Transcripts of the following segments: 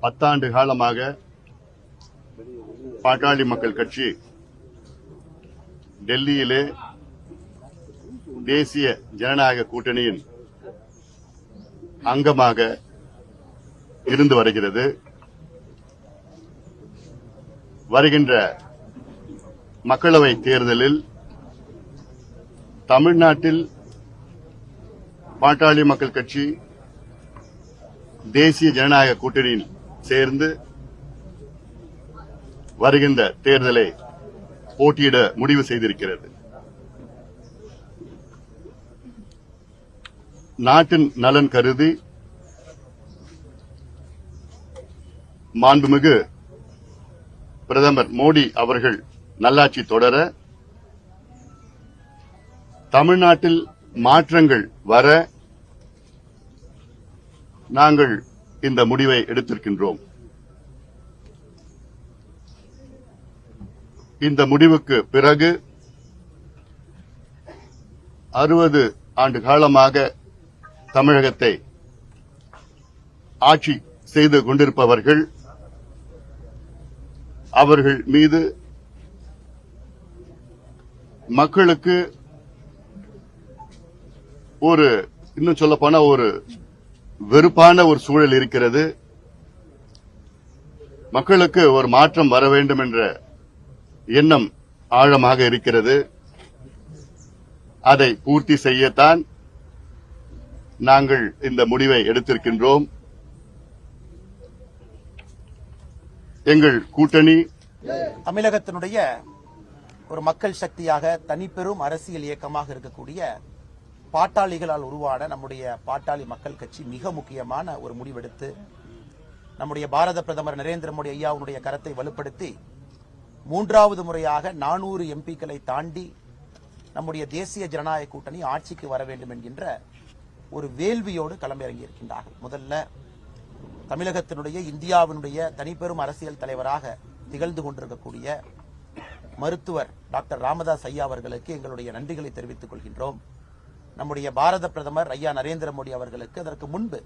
10 ஆண்டு காலமாக பாட்டாளி மக்கள் கட்சி டெல்லியிலே தேசிய ஜனநாயக கூட்டணியின் அங்கமாக இருந்து வருகிறது. வருகின்ற மக்களவை தேர்தலில் தமிழ்நாட்டில் பாட்டாளி மக்கள் கட்சி தேசிய ஜனநாயக கூட்டணியில் சேர்ந்து வருகின்ற தேர்தலை போட்டியிட முடிவு செய்திருக்கிறது. நாட்டின் நலன் கருதி மாண்புமிகு பிரதமர் மோடி அவர்கள் நல்லாட்சி தொடர, தமிழ்நாட்டில் மாற்றங்கள் வர நாங்கள் இந்த முடிவை எடுத்திருக்கின்றோம். இந்த முடிவுக்கு பிறகு 60 ஆண்டு காலமாக தமிழகத்தை ஆட்சி செய்து கொண்டிருப்பவர்கள், அவர்கள் மீது மக்களுக்கு இன்னும் சொல்லப்போனா ஒரு வெறுப்பான ஒரு சூழல் இருக்கிறது. மக்களுக்கு ஒரு மாற்றம் வர வேண்டும் என்ற எண்ணம் ஆழமாக இருக்கிறது. அதை பூர்த்தி செய்யத்தான் நாங்கள் இந்த முடிவை எடுத்திருக்கின்றோம். எங்கள் கூட்டணி தமிழகத்தினுடைய ஒரு மக்கள் சக்தியாக தனிப்பெரும் அரசியல் இயக்கமாக இருக்கக்கூடிய பாட்டாளிகளால் உருவான நம்முடைய பாட்டாளி மக்கள் கட்சி மிக முக்கியமான ஒரு முடிவெடுத்து நம்முடைய பாரத பிரதமர் நரேந்திர மோடி ஐயாவுடைய கரத்தை வலுப்படுத்தி 3வது முறையாக 400 எம்பிக்களை தாண்டி நம்முடைய தேசிய ஜனநாயக கூட்டணி ஆட்சிக்கு வர வேண்டும் என்கின்ற ஒரு வேள்வியோடு களமிறங்கி இருக்கின்றார்கள். முதல்ல தமிழகத்தினுடைய இந்தியாவினுடைய தனிப்பெரும் அரசியல் தலைவராக திகழ்ந்து கொண்டிருக்கக்கூடிய மருத்துவர் டாக்டர் ராமதாஸ் ஐயா அவர்களுக்கு எங்களுடைய நன்றிகளை தெரிவித்துக் கொள்கின்றோம். நம்முடைய பாரத பிரதமர் ஐயா நரேந்திர மோடி அவர்களுக்கு, அதற்கு முன்பு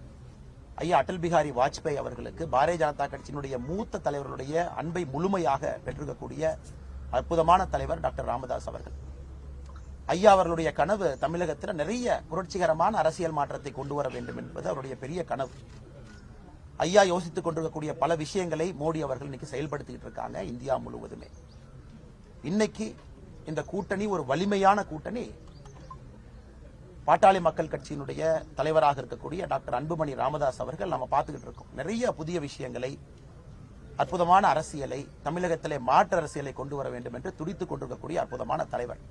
ஐயா அடல் பிகாரி வாஜ்பாய் அவர்களுக்கு, பாரதிய ஜனதா கட்சியினுடைய மூத்த தலைவர்களுடைய அன்பை முழுமையாக பெற்றிருக்கக்கூடிய அற்புதமான தலைவர் டாக்டர் ராமதாஸ் அவர்கள். ஐயா அவர்களுடைய கனவு தமிழகத்தில் நிறைய புரட்சிகரமான அரசியல் மாற்றத்தை கொண்டு வர வேண்டும் என்பது அவருடைய பெரிய கனவு. ஐயா யோசித்துக் கொண்டிருக்கக்கூடிய பல விஷயங்களை மோடி அவர்கள் இன்னைக்கு செயல்படுத்திட்டு இருக்காங்க இந்தியா முழுவதுமே. இன்னைக்கு இந்த கூட்டணி ஒரு வலிமையான கூட்டணி. பாட்டாளி மக்கள் கட்சியினுடைய தலைவராக இருக்கக்கூடிய டாக்டர் அன்புமணி ராமதாஸ் அவர்கள் நம்ம பார்த்துக்கிட்டு இருக்கோம். நிறைய புதிய விஷயங்களை, அற்புதமான அரசியலை, தமிழகத்திலே மாற்று அரசியலை கொண்டு வர வேண்டும் என்று துடித்துக் கொண்டிருக்கக்கூடிய அற்புதமான தலைவர்.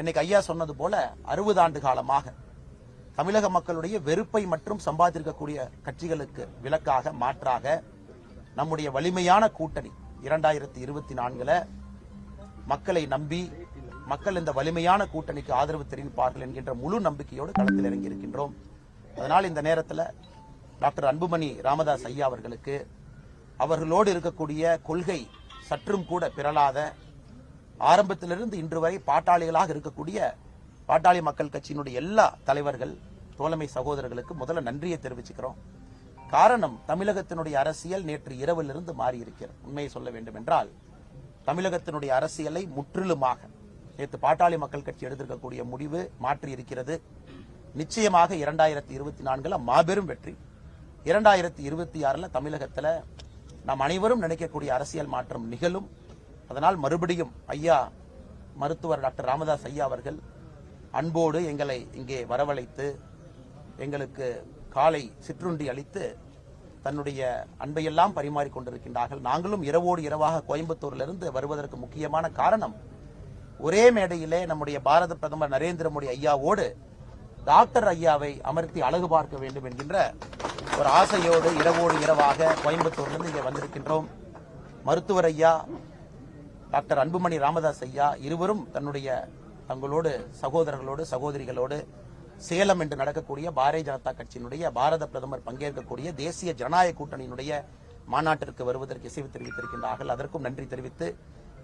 இன்னைக்கு ஐயா சொன்னது போல 60 ஆண்டு காலமாக தமிழக மக்களுடைய வெறுப்பை மற்றும் சம்பாதித்திருக்கக்கூடிய கட்சிகளுக்கு விலக்காக, மாற்றாக நம்முடைய வலிமையான கூட்டணி 2024 மக்களை நம்பி மக்கள் இந்த வலிமையான கூட்டணிக்கு ஆதரவு தெரிவிப்பார்கள் என்கின்ற முழு நம்பிக்கையோடு களத்தில் இறங்கி இருக்கின்றோம். அதனால் இந்த நேரத்தில் டாக்டர் அன்புமணி ராமதாஸ் ஐயா அவர்களுக்கு, அவர்களோடு இருக்கக்கூடிய கொள்கை சற்றும் கூட பிறளாத, ஆரம்பத்திலிருந்து இன்று வரை பாட்டாளிகளாக இருக்கக்கூடிய பாட்டாளி மக்கள் கட்சியினுடைய எல்லா தலைவர்கள், தோழமை சகோதரர்களுக்கு முதல்ல நன்றியை தெரிவிச்சுக்கிறோம். காரணம், தமிழகத்தினுடைய அரசியல் நேற்று இரவிலிருந்து மாறி இருக்கிறது. உண்மையை சொல்ல வேண்டும் என்றால் தமிழகத்தினுடைய அரசியலை முற்றிலுமாக நேற்று பாட்டாளி மக்கள் கட்சி எடுத்திருக்கக்கூடிய முடிவு மாற்றி இருக்கிறது. நிச்சயமாக 2024 மாபெரும் வெற்றி. 2026 தமிழகத்தில் நாம் அனைவரும் நினைக்கக்கூடிய அரசியல் மாற்றம் நிகழும். அதனால் மறுபடியும் ஐயா மருத்துவர் டாக்டர் ராமதாஸ் ஐயா அவர்கள் அன்போடு எங்களை இங்கே வரவழைத்து எங்களுக்கு காலை சிற்றுண்டி அளித்து தன்னுடைய அன்பையெல்லாம் பரிமாறிக் கொண்டிருக்கின்றார்கள். நாங்களும் இரவோடு இரவாக கோயம்புத்தூரிலிருந்து வருவதற்கு முக்கியமான காரணம், ஒரே மேடையிலே நம்முடைய பாரத பிரதமர் நரேந்திர மோடி ஐயாவோடு டாக்டர் ஐயாவை அமர்த்தி அழகு பார்க்க வேண்டும் என்கின்ற ஒரு ஆசையோடு இரவோடு இரவாக கோயம்புத்தூரிலிருந்து இங்கே வந்திருக்கின்றோம். மருத்துவர் ஐயா டாக்டர் அன்புமணி ராமதாஸ் ஐயா இருவரும் தங்களோடு சகோதரர்களோடு சகோதரிகளோடு சேலம் என்று நடக்கக்கூடிய பாரதிய ஜனதா கட்சியினுடைய பாரத பிரதமர் பங்கேற்கக்கூடிய தேசிய ஜனநாயக கூட்டணியினுடைய மாநாட்டிற்கு வருவதற்கு இசைவு தெரிவித்திருக்கின்றார்கள். அதற்கும் நன்றி தெரிவித்து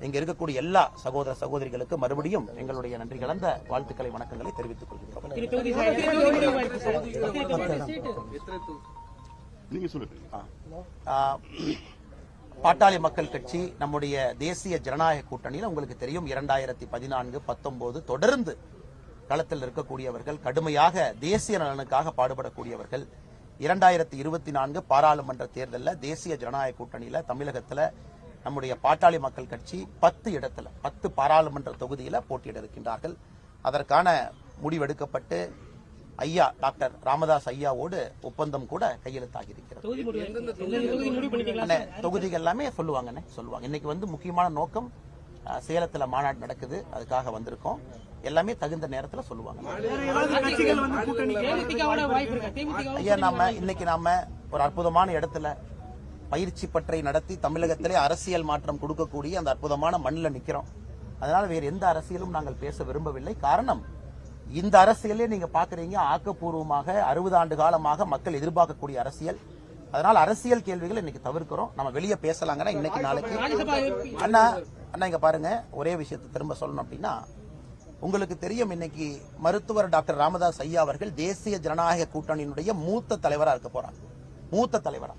இங்க இருக்கக்கூடிய எல்லா சகோதர சகோதரிகளுக்கு மறுபடியும் எங்களுடைய நன்றி கலந்த வாழ்த்துக்களை, வணக்கங்களை தெரிவித்துக் கொள்கிறோம். நீங்க சொல்லுங்க. பாட்டாளி மக்கள் கட்சி நம்முடைய தேசிய ஜனநாயக கூட்டணியில் உங்களுக்கு தெரியும் 2014, 19 தொடர்ந்து களத்தில் இருக்கக்கூடியவர்கள், கடுமையாக தேசிய நலனுக்காக பாடுபடக்கூடியவர்கள். 2024 பாராளுமன்ற தேர்தலில் தேசிய ஜனநாயக கூட்டணியில தமிழகத்துல நம்முடைய பாட்டாளி மக்கள் கட்சி 10 பாராளுமன்ற தொகுதியில போட்டியிட இருக்கின்றார்கள். அதற்கான முடிவெடுக்கப்பட்டு ஐயா டாக்டர் ராமதாஸ் ஐயாவோடு ஒப்பந்தம் கூட கையெழுத்தாகி இருக்கிறது. தொகுதிகள் எல்லாமே சொல்லுவாங்க. இன்னைக்கு முக்கியமான நோக்கம் சேலத்துல மாநாடு நடக்குது, அதுக்காக வந்திருக்கோம். எல்லாமே தகுந்த நேரத்தில் சொல்லுவாங்க. ஐயா இன்னைக்கு நாம ஒரு அற்புதமான இடத்துல பயிற்சி பற்றை நடத்தி தமிழகத்திலே அரசியல் மாற்றம் கொடுக்கக்கூடிய அந்த அற்புதமான மண்ணில் நிக்கிறோம். அதனால வேறு எந்த அரசியலும் நாங்கள் பேச விரும்பவில்லை. காரணம், இந்த அரசியலே நீங்க பாக்குறீங்க, ஆக்கப்பூர்வமாக 60 ஆண்டு காலமாக மக்கள் எதிர்பார்க்கக்கூடிய அரசியல். அதனால அரசியல் கேள்விகள் இன்னைக்கு தவிர்க்கிறோம். நம்ம வெளியே பேசலாங்கன்னா இன்னைக்கு நாளைக்கு. அண்ணா இங்க பாருங்க, ஒரே விஷயத்தை திரும்ப சொல்லணும் அப்படின்னா, உங்களுக்கு தெரியும் இன்னைக்கு மருத்துவர் டாக்டர் ராமதாஸ் ஐயா அவர்கள் தேசிய ஜனநாயக கூட்டணியினுடைய மூத்த தலைவரா இருக்க போறாங்க. மூத்த தலைவரா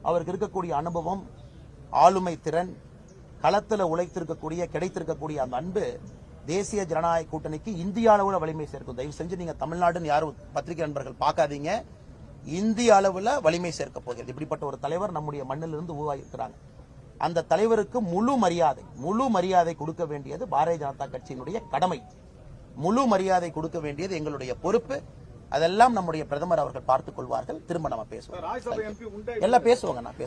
அவருக்கு இருக்கக்கூடிய அனுபவம், ஆளுமை திறன், களத்துல உழைத்திருக்கக்கூடிய கிடைத்திருக்கக்கூடிய அந்த அன்பு தேசிய ஜனநாயக கூட்டணிக்கு இந்திய அளவுல வலிமை சேர்க்கும். தயவு செஞ்சு நீங்க தமிழ்நாடுன்னு யாரும் பத்திரிகை நண்பர்கள் பார்க்காதீங்க. இந்திய அளவுல வலிமை சேர்க்க போகிறது. இப்படிப்பட்ட ஒரு தலைவர் நம்முடைய மண்ணிலிருந்து உருவாகியிருக்கிறாங்க. அந்த தலைவருக்கு முழு மரியாதை கொடுக்க வேண்டியது பாரதிய ஜனதா கட்சியினுடைய கடமை. முழு மரியாதை கொடுக்க வேண்டியது எங்களுடைய பொறுப்பு. அதெல்லாம் நம்முடைய பிரதமர் அவர்கள் பார்த்துக் கொள்வார்கள். திரும்ப நம்ம பேசுவோம். எல்லாம் பேசுவாங்க. நான் பேசுவோம்.